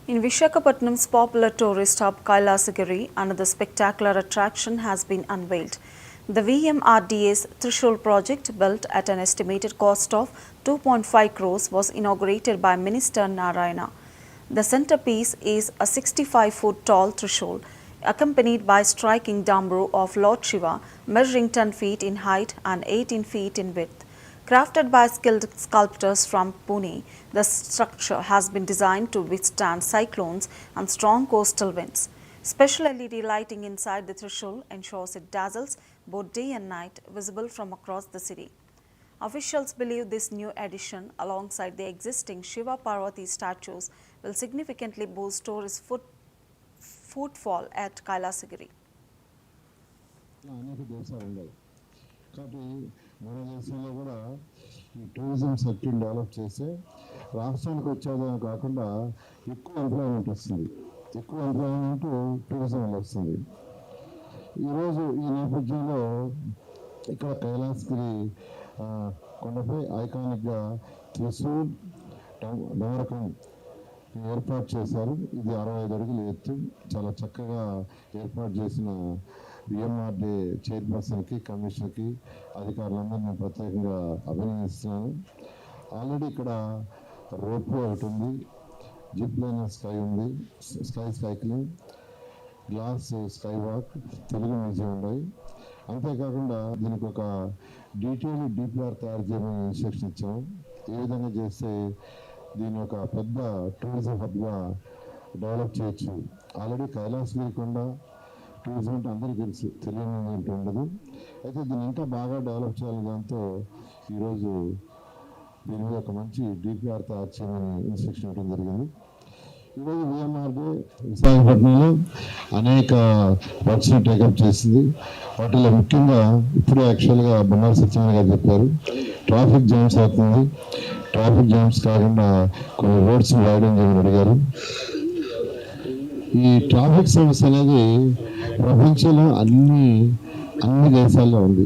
In Vishakhapatnam's popular tourist hub Kailasagiri, another spectacular attraction has been unveiled. The VMRDA's Trishul project, built at an estimated cost of 2.5 crores, was inaugurated by Minister Narayana. The centerpiece is a 65-foot tall Trishul, accompanied by striking Dambru of Lord Shiva, measuring 10 feet in height and 18 feet in width. Crafted by skilled sculptors from Pune, the structure has been designed to withstand cyclones and strong coastal winds. Special LED lighting inside the Trishul ensures it dazzles both day and night, visible from across the city. Officials believe this new addition, alongside the existing Shiva Parvati statues, will significantly boost tourist footfall at Kailasagiri. కాబట్టి మన దేశంలో కూడా ఈ tourism sector develop చేస్తే రాష్ట్రానికి వచ్చేదే కాకుండా ఎక్కువ ఎంప్లాయ్మెంట్ వస్తుంది. ఎక్కువ ఎంప్లాయ్మెంట్ టూరిజం వల్ల వస్తుంది. ఈరోజు ఈ నేపథ్యంలో ఇక్కడ కైలాసగిరి కొండపై ఐకానిక్గా త్రిశూల్ డమరకం ఏర్పాటు చేశారు. ఇది 65 అడుగుల ఎత్తు. చాలా చక్కగా ఏర్పాటు చేసిన VMRD చైర్పర్సన్కి, కమిషనర్కి, అధికారులందరూ నేను ప్రత్యేకంగా అభినందిస్తున్నాను. ఆల్రెడీ ఇక్కడ రోప్వే ఒకటి ఉంది, జిప్ లైన్ స్కై ఉంది, sky cycling, glass sky walk, Telugu museum ఉన్నాయి. అంతేకాకుండా దీనికి ఒక డీటెయిల్ DPR తయారు చేయమని ఇన్స్ట్రక్షన్ ఇచ్చాము. ఏ విధంగా చేస్తే దీని ఒక పెద్ద టూరిజం హబ్గా డెవలప్ చేయొచ్చు. ఆల్రెడీ కైలాసగిరి కొండ టూరిజం అంటే అందరికీ తెలుసు, తెలియని ఉండదు. అయితే దీన్ని ఇంకా బాగా డెవలప్ చేయాలి. దాంతో ఈరోజు దీని మీద ఒక మంచి DPR తయారు చేయమని ఇన్స్ట్రక్షన్ ఇవ్వడం జరిగింది. ఈరోజు VMRD విశాఖపట్నంలో అనేక వర్క్స్ని టేకప్ చేసింది. వాటిలో ముఖ్యంగా ఇప్పుడు యాక్చువల్గా బొమ్మాల సత్యనారాయణ గారు చెప్పారు, ట్రాఫిక్ జామ్స్ అవుతుంది. ట్రాఫిక్ జామ్స్ కాకుండా కొన్ని రోడ్స్ వైడన్ చేయమని అడిగారు. ఈ ట్రాఫిక్ సమస్య అనేది ప్రపంచంలో అన్ని దేశాల్లో ఉంది.